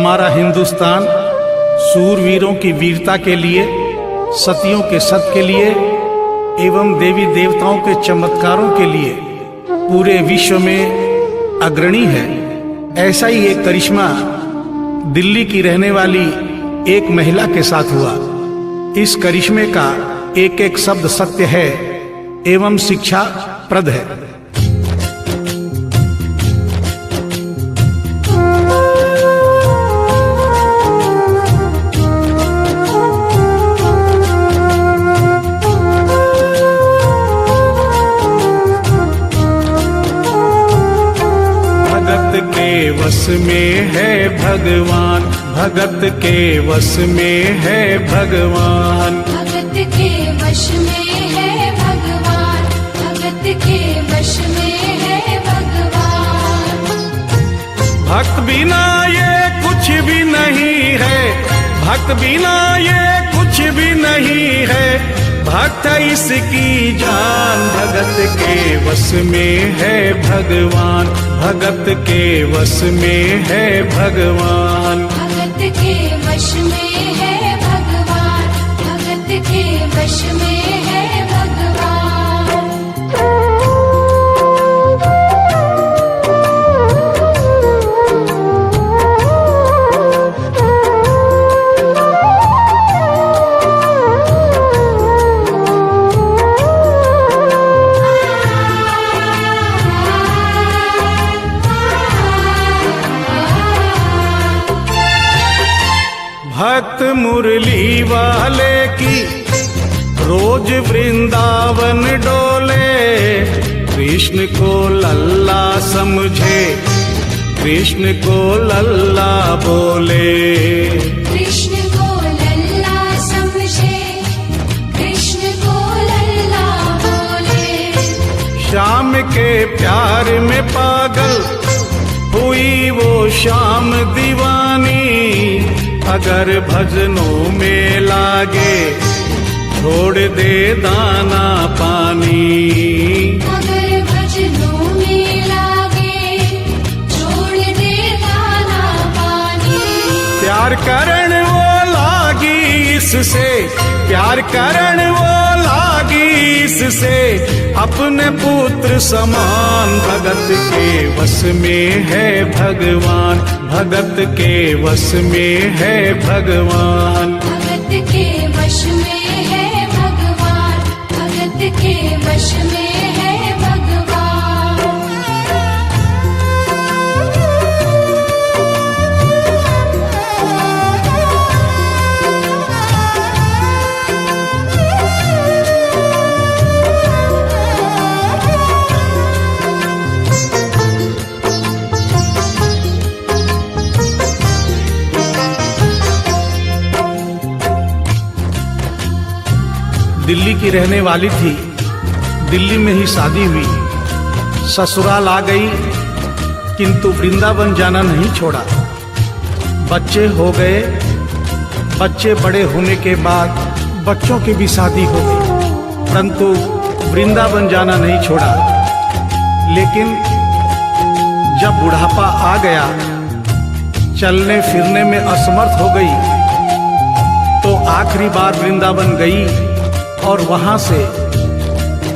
हमारा हिंदुस्तान सूरवीरों की वीरता के लिए, सतियों के सत के लिए एवं देवी देवताओं के चमत्कारों के लिए पूरे विश्व में अग्रणी है। ऐसा ही एक करिश्मा दिल्ली की रहने वाली एक महिला के साथ हुआ। इस करिश्मे का एक एक शब्द सत्य है एवं शिक्षा प्रद है। भगत के वश में है भगवान, भगत के वश में है भगवान, भगत के वश में है भगवान, भगत के वश में है भगवान। भक्त बिना ये कुछ भी नहीं है, भक्त बिना ये कुछ भी नहीं है, भक्त इसकी जान। भगत के वश में है भगवान, भगत के वश में है भगवान, भगत के वश में है भगवान, भगत के वश में है भगवान। भक्त मुरली वाले की रोज वृंदावन डोले, कृष्ण को लल्ला समझे, कृष्ण को लल्ला बोले, कृष्ण को लल्ला समझे, कृष्ण को लल्ला बोले। श्याम के प्यार में पागल हुई वो श्याम दीवानी, अगर भजनों में लागे छोड़ दे दाना पानी, अगर भजनों में लागे छोड़ दे दाना पानी। प्यार करण वो लागी इससे, प्यार करण वो लागी इससे, अपने पुत्र समान। भगत के वश में है भगवान, भगत के वश में है भगवान, भगत के वश में है भगवान, भगत के वश में है भगवान। दिल्ली की रहने वाली थी, दिल्ली में ही शादी हुई, ससुराल आ गई किंतु वृंदावन जाना नहीं छोड़ा। बच्चे हो गए, बच्चे बड़े होने के बाद बच्चों की भी शादी हो गई, परंतु वृंदावन जाना नहीं छोड़ा। लेकिन जब बुढ़ापा आ गया, चलने फिरने में असमर्थ हो गई, तो आखिरी बार वृंदावन गई और वहां से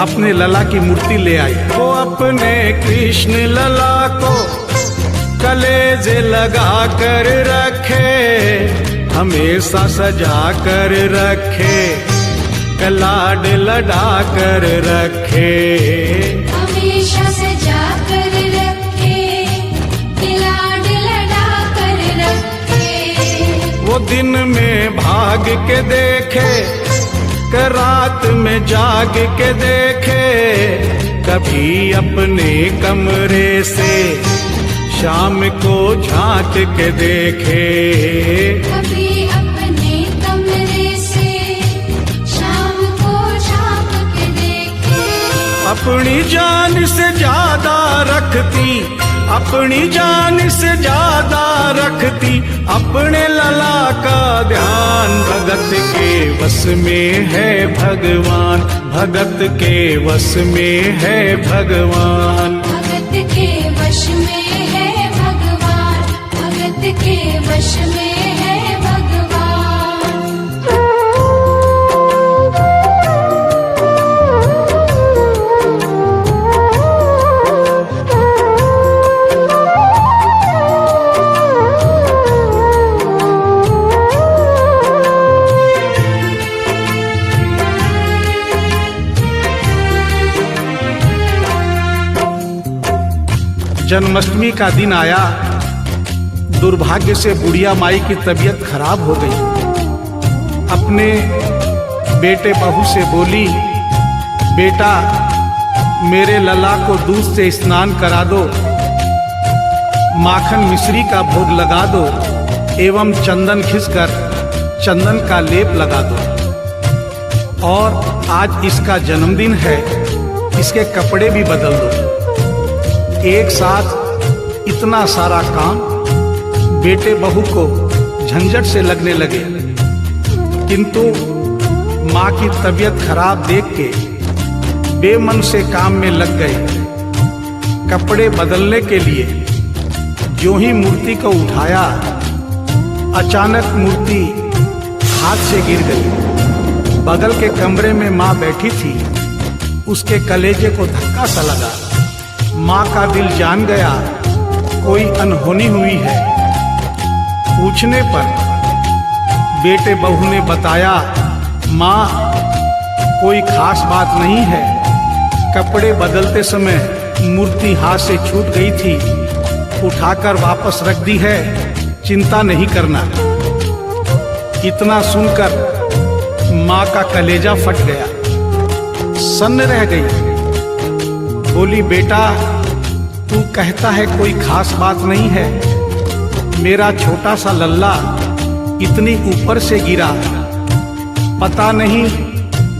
अपने लला की मूर्ति ले आई। वो अपने कृष्ण लला को कलेजे लगा कर रखे, हमेशा सजा कर रखे, कलाड लड़ा कर रखे, हमेशा सजा कर रखे, लाड लड़ा कर रखे। वो दिन में भाग के देखे, रात में जाग के देखे, कभी अपने कमरे से शाम को झांक के देखे, कभी अपने कमरे से शाम को झांक के देखे। अपनी जान से ज्यादा रखती, अपनी जान से ज्यादा रखती, अपने लला का ध्यान। भगत के वश में है भगवान, भगत के वश में है भगवान, भगत के वश में है भगवान, भगत के वश में है भगवान। जन्माष्टमी का दिन आया। दुर्भाग्य से बुढ़िया माई की तबीयत खराब हो गई। अपने बेटे बहू से बोली, बेटा मेरे लला को दूध से स्नान करा दो, माखन मिश्री का भोग लगा दो एवं चंदन घिसकर चंदन का लेप लगा दो। और आज इसका जन्मदिन है, इसके कपड़े भी बदल दो। एक साथ इतना सारा काम बेटे बहू को झंझट से लगने लगे, किंतु माँ की तबीयत खराब देख के बेमन से काम में लग गए। कपड़े बदलने के लिए जो ही मूर्ति को उठाया, अचानक मूर्ति हाथ से गिर गई। बगल के कमरे में माँ बैठी थी, उसके कलेजे को धक्का सा लगा। माँ का दिल जान गया कोई अनहोनी हुई है। पूछने पर बेटे बहू ने बताया, माँ कोई खास बात नहीं है, कपड़े बदलते समय मूर्ति हाथ से छूट गई थी, उठाकर वापस रख दी है, चिंता नहीं करना। इतना सुनकर माँ का कलेजा फट गया, सन्न रह गई। बोली, बेटा तू कहता है कोई खास बात नहीं है, मेरा छोटा सा लल्ला इतनी ऊपर से गिरा, पता नहीं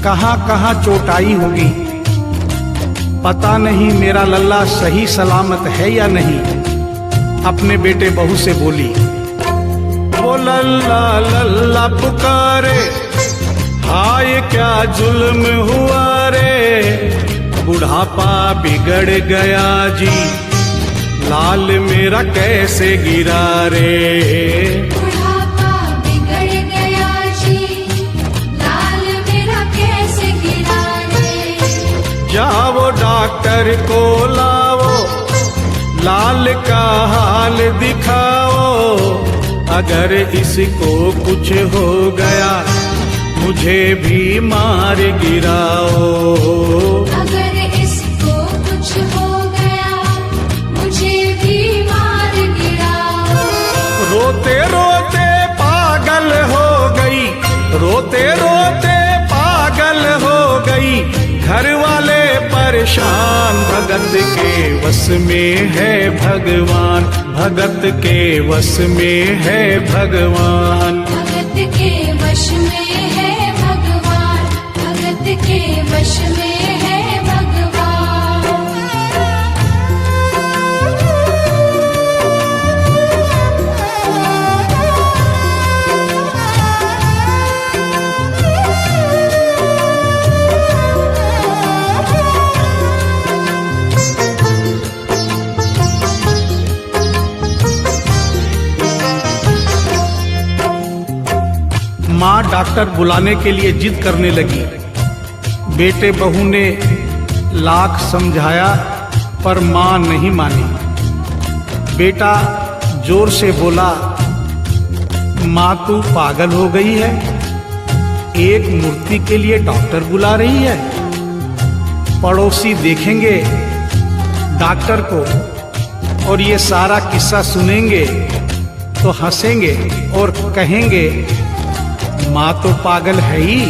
कहाँ कहाँ चोट आई होगी, पता नहीं मेरा लल्ला सही सलामत है या नहीं। अपने बेटे बहू से बोली, वो लल्ला लल्ला पुकारे, हाय क्या जुल्म हुआ रे, बुढ़ापा बिगड़ गया जी, लाल मेरा कैसे गिरा रे। बुढ़ापा बिगड़ गया जी, लाल मेरा कैसे गिरा रे। जाओ डॉक्टर को लाओ, लाल का हाल दिखाओ, अगर इसको कुछ हो गया मुझे भी मार गिराओ। अगर इसको कुछ हो गया मुझे भी मार गिराओ। रोते रोते पागल हो गई, रोते रोते पागल हो गई, घर वाले परेशान, भगत के वश में है भगवान, भगत के वश में है भगवान। भगत के वश में है भगवान, भगत के वश में है भगवान। माँ डॉक्टर बुलाने के लिए जिद करने लगी। बेटे बहू ने लाख समझाया पर माँ नहीं मानी। बेटा जोर से बोला, माँ तू पागल हो गई है, एक मूर्ति के लिए डॉक्टर बुला रही है। पड़ोसी देखेंगे डॉक्टर को और ये सारा किस्सा सुनेंगे तो हंसेंगे और कहेंगे माँ तो पागल है ही,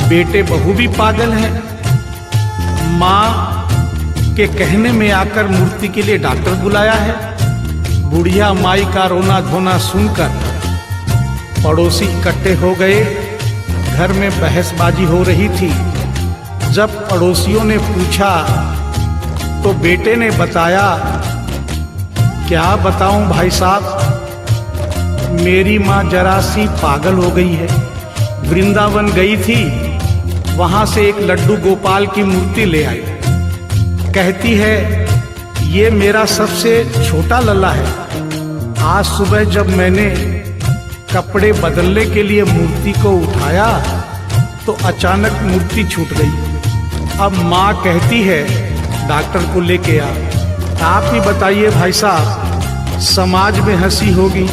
बेटे बहू भी पागल है। माँ के कहने में आकर मूर्ति के लिए डॉक्टर बुलाया है। बुढ़िया माई का रोना धोना सुनकर पड़ोसी इकट्ठे हो गए। घर में बहसबाजी हो रही थी। जब पड़ोसियों ने पूछा तो बेटे ने बताया, क्या बताऊं भाई साहब, मेरी माँ जरा सी पागल हो गई है। वृंदावन गई थी, वहां से एक लड्डू गोपाल की मूर्ति ले आई। कहती है ये मेरा सबसे छोटा लल्ला है, आज सुबह जब मैंने कपड़े बदलने के लिए मूर्ति को उठाया तो अचानक मूर्ति छूट गई। अब माँ कहती है डॉक्टर को लेके आ। आप ही बताइए भाई साहब, समाज में हंसी होगी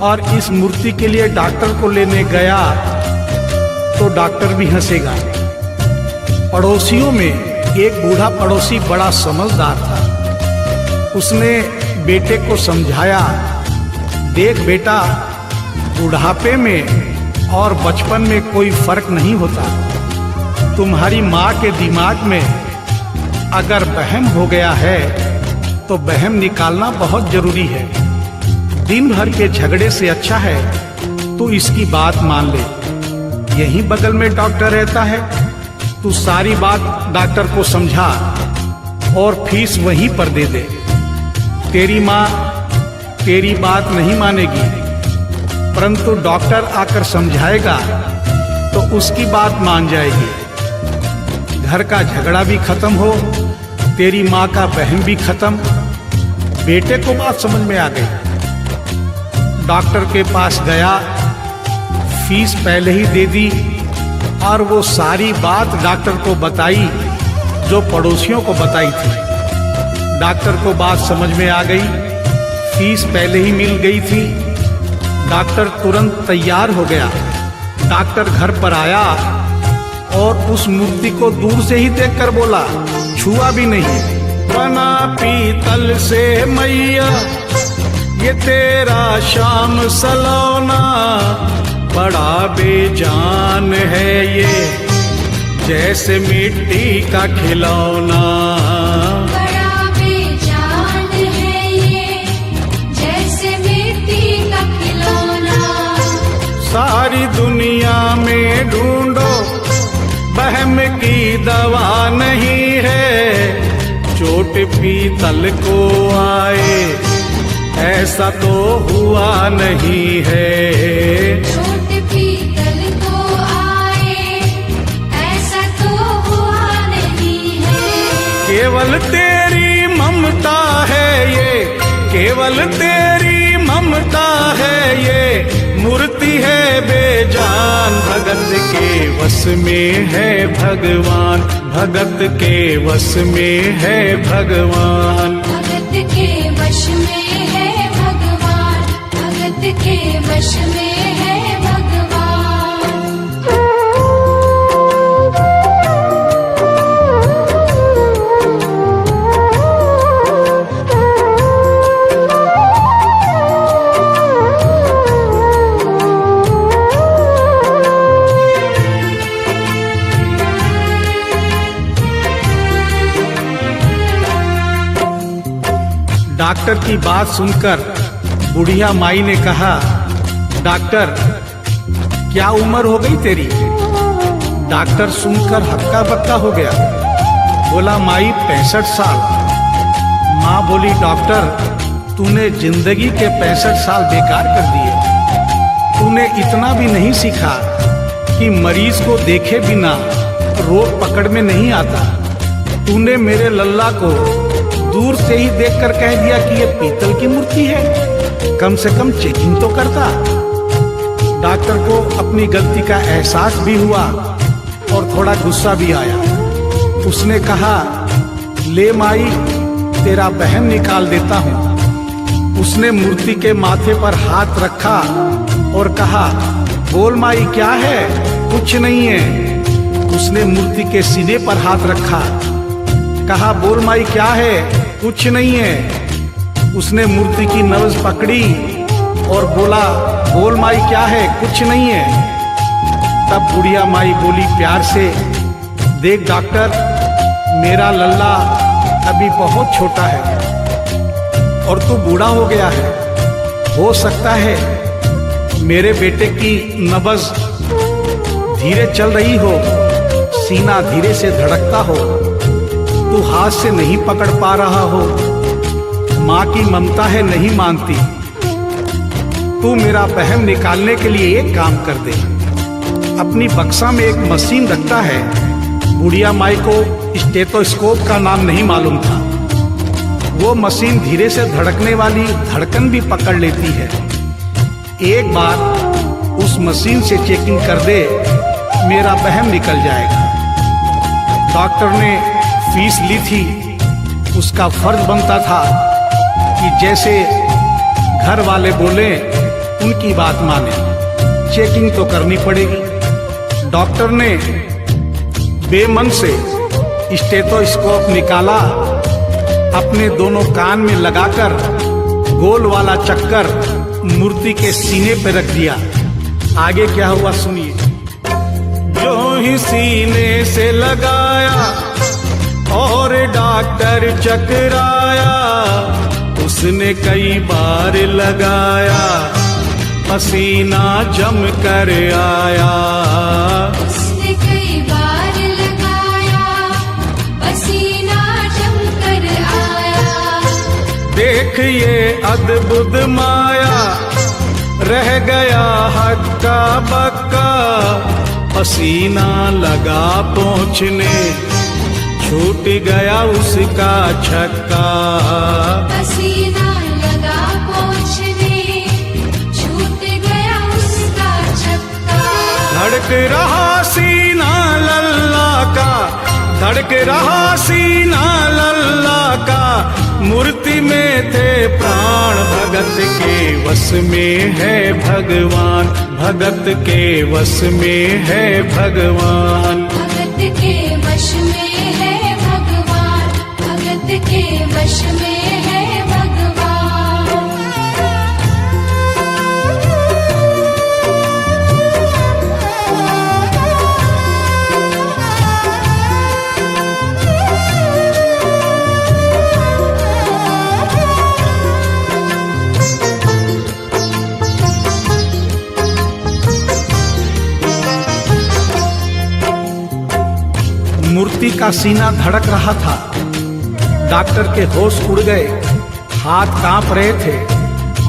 और इस मूर्ति के लिए डॉक्टर को लेने गया तो डॉक्टर भी हंसेगा। पड़ोसियों में एक बूढ़ा पड़ोसी बड़ा समझदार था। उसने बेटे को समझाया, देख बेटा, बुढ़ापे में और बचपन में कोई फर्क नहीं होता। तुम्हारी माँ के दिमाग में अगर वहम हो गया है तो वहम निकालना बहुत जरूरी है। दिन भर के झगड़े से अच्छा है तू इसकी बात मान ले। यहीं बगल में डॉक्टर रहता है, तू सारी बात डॉक्टर को समझा और फीस वहीं पर दे दे। तेरी माँ तेरी बात नहीं मानेगी, परंतु डॉक्टर आकर समझाएगा तो उसकी बात मान जाएगी। घर का झगड़ा भी खत्म हो, तेरी माँ का बहन भी खत्म। बेटे को बात समझ में आ गई। डॉक्टर के पास गया, फीस पहले ही दे दी और वो सारी बात डॉक्टर को बताई जो पड़ोसियों को बताई थी। डॉक्टर को बात समझ में आ गई, फीस पहले ही मिल गई थी। डॉक्टर तुरंत तैयार हो गया। डॉक्टर घर पर आया और उस मूर्ति को दूर से ही देखकर बोला, छुआ भी नहीं। बना पीतल से मैया ये तेरा शाम सलोना, बड़ा बेजान है ये जैसे मिट्टी का खिलौना। बड़ा बेजान है ये जैसे मिट्टी का खिलौना। सारी दुनिया में ढूंढो बहम की दवा नहीं है, चोट पीतल को आए ऐसा तो हुआ नहीं है। चोट पीतल को आए ऐसा तो हुआ नहीं है। केवल तेरी ममता है ये, केवल तेरी ममता है ये, मूर्ति है बेजान। भगत के वश में है भगवान, भगत के वश में है भगवान। भगत के वश में है भगवान, भगत के वश में है भगवान। डॉक्टर की बात सुनकर बुढ़िया माई ने कहा, डॉक्टर क्या उम्र हो गई तेरी? डॉक्टर सुनकर हक्का बक्का हो गया, बोला माई 65 साल। माँ बोली, डॉक्टर तूने जिंदगी के 65 साल बेकार कर दिए। तूने इतना भी नहीं सीखा कि मरीज को देखे बिना रोग पकड़ में नहीं आता। तूने मेरे लल्ला को दूर से ही देखकर कह दिया कि ये पीतल की मूर्ति है, कम से कम चेकिंग तो करता। डॉक्टर को अपनी गलती का एहसास भी हुआ और थोड़ा गुस्सा भी आया। उसने कहा, ले माई तेरा बहन निकाल देता हूँ। उसने मूर्ति के माथे पर हाथ रखा और कहा, बोल माई क्या है? कुछ नहीं है। उसने मूर्ति के सीने पर हाथ रखा, कहा, बोल माई क्या है? कुछ नहीं है। उसने मूर्ति की नब्ज पकड़ी और बोला, बोल माई क्या है? कुछ नहीं है। तब बुढ़िया माई बोली प्यार से, देख डॉक्टर, मेरा लल्ला अभी बहुत छोटा है और तू बूढ़ा हो गया है। हो सकता है मेरे बेटे की नब्ज धीरे चल रही हो, सीना धीरे से धड़कता हो, तू हाथ से नहीं पकड़ पा रहा हो, माँ की ममता है नहीं मानती। तू मेरा बहम निकालने के लिए एक काम कर दे। अपनी बक्सा में एक मशीन रखता है। बुढ़िया माई को स्टेथोस्कोप का नाम नहीं मालूम था। वो मशीन धीरे से धड़कने वाली धड़कन भी पकड़ लेती है। एक बार उस मशीन से चेकिंग कर दे, मेरा वहम निकल जाएगा। डॉक्टर ने फीस ली थी, उसका फर्ज बनता था कि जैसे घर वाले बोले उनकी बात माने, चेकिंग तो करनी पड़ेगी। डॉक्टर ने बेमन से स्टेथोस्कोप निकाला, अपने दोनों कान में लगाकर गोल वाला चक्कर मूर्ति के सीने पे रख दिया। आगे क्या हुआ सुनिए। जो ही सीने से लगाया और डॉक्टर चकराया, उसने कई बार लगाया, पसीना जम कर आया। उसने कई बार लगाया, पसीना जम कर आया। देख ये अद्भुत माया, रह गया हक्का बक्का, पसीना लगा पहुँचने, छूट गया उसका छक्का। पसीना लगा पहुँचने, छूट गया उसका छक्का। धड़क रहा सीना लल्ला का, धड़क रहा सीना लल्ला का, मूर्ति में थे प्राण, भगत के वश में है भगवान, भगत के वश में है भगवान। भगत के वश में है भगवान, भगत के वश में है भगवान। मूर्ति का सीना धड़क रहा था। डॉक्टर के होश उड़ गए, हाथ कांप रहे थे।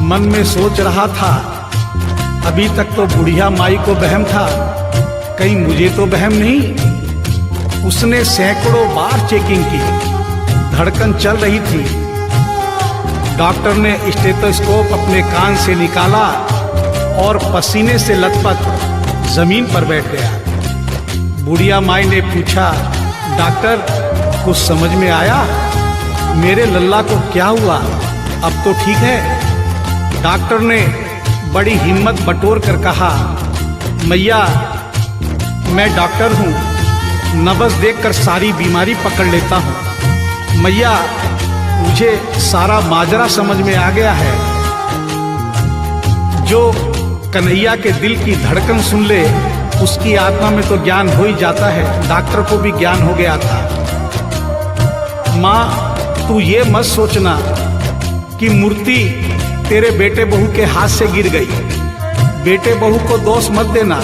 मन में सोच रहा था, अभी तक तो बुढ़िया माई को वहम था, कहीं मुझे तो वहम नहीं। उसने सैकड़ों बार चेकिंग की, धड़कन चल रही थी। डॉक्टर ने स्टेथोस्कोप अपने कान से निकाला और पसीने से लथपथ जमीन पर बैठ गया। बुढ़िया माई ने पूछा, डॉक्टर कुछ समझ में आया? मेरे लल्ला को क्या हुआ? अब तो ठीक है? डॉक्टर ने बड़ी हिम्मत बटोर कर कहा, मैया मैं डॉक्टर हूँ, नब्ज देखकर सारी बीमारी पकड़ लेता हूँ। मैया मुझे सारा माजरा समझ में आ गया है। जो कन्हैया के दिल की धड़कन सुन ले, उसकी आत्मा में तो ज्ञान हो ही जाता है। डॉक्टर को भी ज्ञान हो गया था। माँ तू ये मत सोचना कि मूर्ति तेरे बेटे बहू के हाथ से गिर गई। बेटे बहू को दोष मत देना,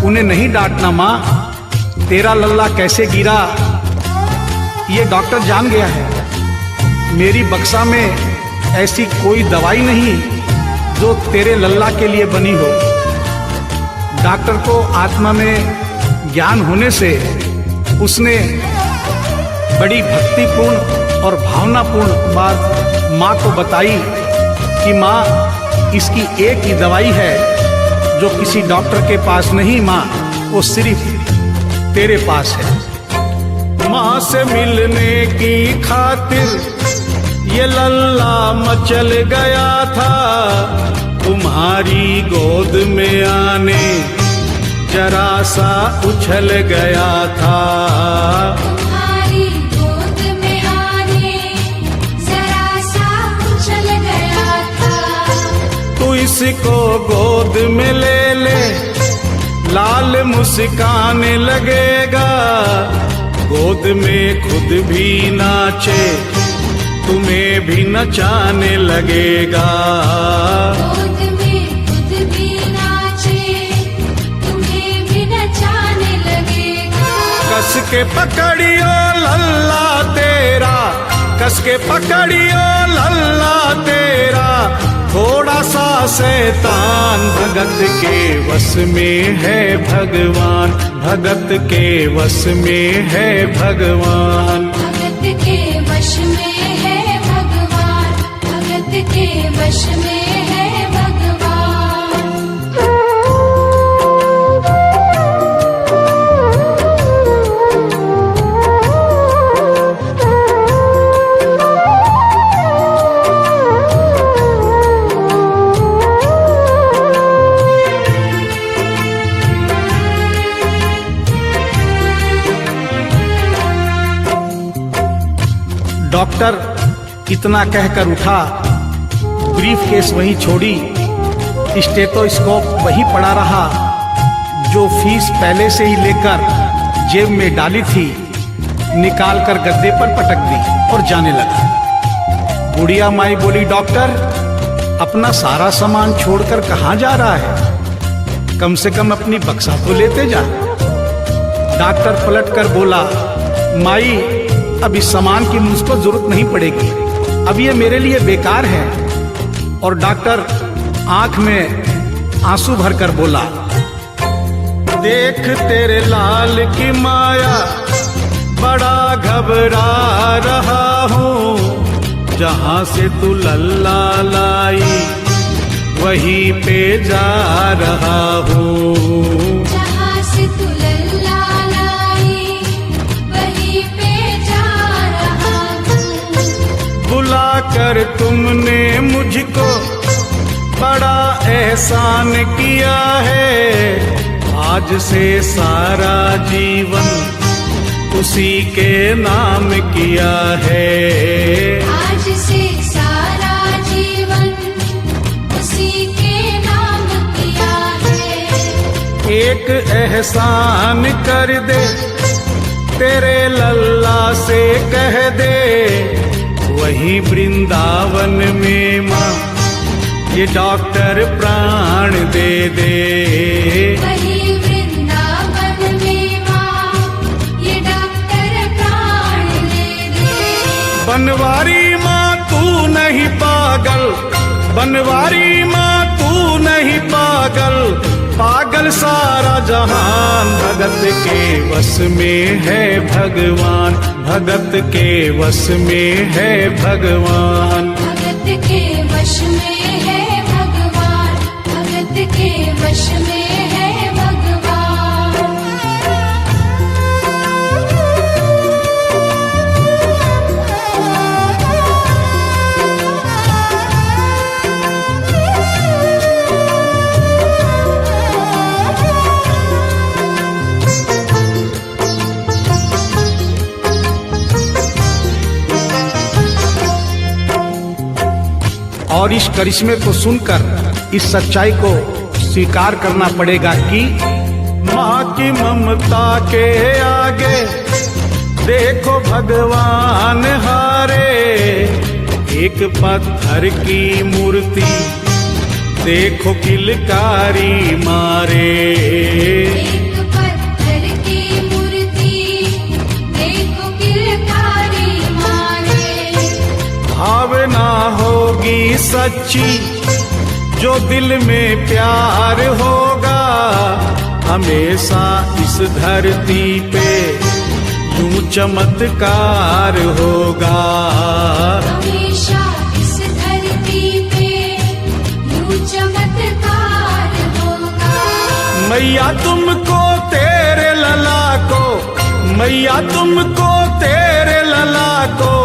उन्हें नहीं डांटना। माँ तेरा लल्ला कैसे गिरा ये डॉक्टर जान गया है। मेरी बक्सा में ऐसी कोई दवाई नहीं जो तेरे लल्ला के लिए बनी हो। डॉक्टर को आत्मा में ज्ञान होने से उसने बड़ी भक्तिपूर्ण और भावनापूर्ण बात माँ को बताई कि माँ इसकी एक ही दवाई है जो किसी डॉक्टर के पास नहीं, माँ वो सिर्फ तेरे पास है। माँ से मिलने की खातिर ये लल्ला मचल गया था, तुम्हारी गोद में आने जरा सा उछल गया था। तुम्हारी गोद में आने जरा सा उछल गया था। तू इसको गोद में ले ले, लाल मुस्काने लगेगा। गोद में खुद भी नाचे, तुम्हें भी नचाने लगेगा। गोद में खुद भी नाचे, तुम्हें भी नचाने लगेगा। कस के पकड़ियो लल्ला तेरा, कस के पकड़ियो लल्ला तेरा, थोड़ा सा शैतान भगत के वश में है भगवान, भगत के वश में है भगवान। भगत के वश में है भगवान। के वश में है भगवान। डॉक्टर इतना कहकर उठा, ब्रीफ केस वहीं छोड़ी, स्टेथोस्कोप वहीं पड़ा रहा जो फीस पहले से ही लेकर जेब में डाली थी, निकाल कर गद्दे पर पटक दी और जाने लगा। बुढ़िया माई बोली, डॉक्टर अपना सारा सामान छोड़कर कहाँ जा रहा है? कम से कम अपनी बक्सा तो लेते जा। डॉक्टर पलट कर बोला, माई अब इस सामान की मुझको जरूरत नहीं पड़ेगी, अब ये मेरे लिए बेकार है। और डॉक्टर आंख में आंसू भरकर बोला, देख तेरे लाल की माया बड़ा घबरा रहा हूँ, जहाँ से तू लल्ला लाई वहीं पे जा रहा हूँ। जहाँ से तू लल्ला लाई वहीं पे जा रहा हूँ। बुला कर तुमने मुझको बड़ा एहसान किया है, आज से सारा जीवन उसी के नाम किया है। आज से सारा जीवन उसी के नाम किया है। एक एहसान कर दे तेरे लल्ला से कह दे, वही वृंदावन में माँ ये डॉक्टर प्राण दे दे। वही वृंदावन में माँ ये डॉक्टर प्राण दे दे। बनवारी माँ तू नहीं पागल, बनवारी माँ तू नहीं पागल, पागल सारा जहान, भगत के वश में है भगवान, भगत के वश में है भगवान। भगत के वश में है भगवान, भगत के वश में है भगवान। और इस करिश्मे को सुनकर इस सच्चाई को स्वीकार करना पड़ेगा कि माँ की ममता के आगे देखो भगवान हारे, एक पत्थर की मूर्ति देखो किलकारी मारे। एक पत्थर की मूर्ति देखो किलकारी मारे। भावना होगी सच्ची जो दिल में प्यार होगा, हमेशा इस धरती पे यूं चमत्कार होगा। हमेशा इस धरती पे यूं चमत्कार होगा। मैया तुमको तेरे लला को, मैया तुमको तेरे लला को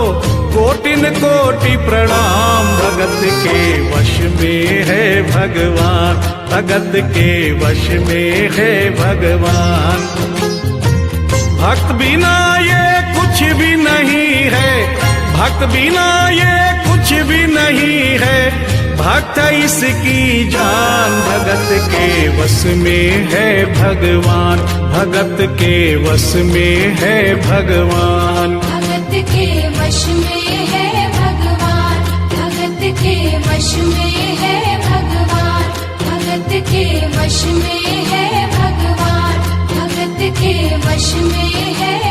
कोटिन कोटि प्रणाम। भगत के वश में है भगवान, भगत के वश में है भगवान। भक्त बिना ये कुछ भी नहीं है, भक्त बिना ये कुछ भी नहीं है, भक्त इसकी जान। भगत के वश में है भगवान, भगत के वश में है भगवान। भगत के वश में है भगवान, भगत के वश में है भगवान। भगत के वश में है भगवान, भगत के वश में है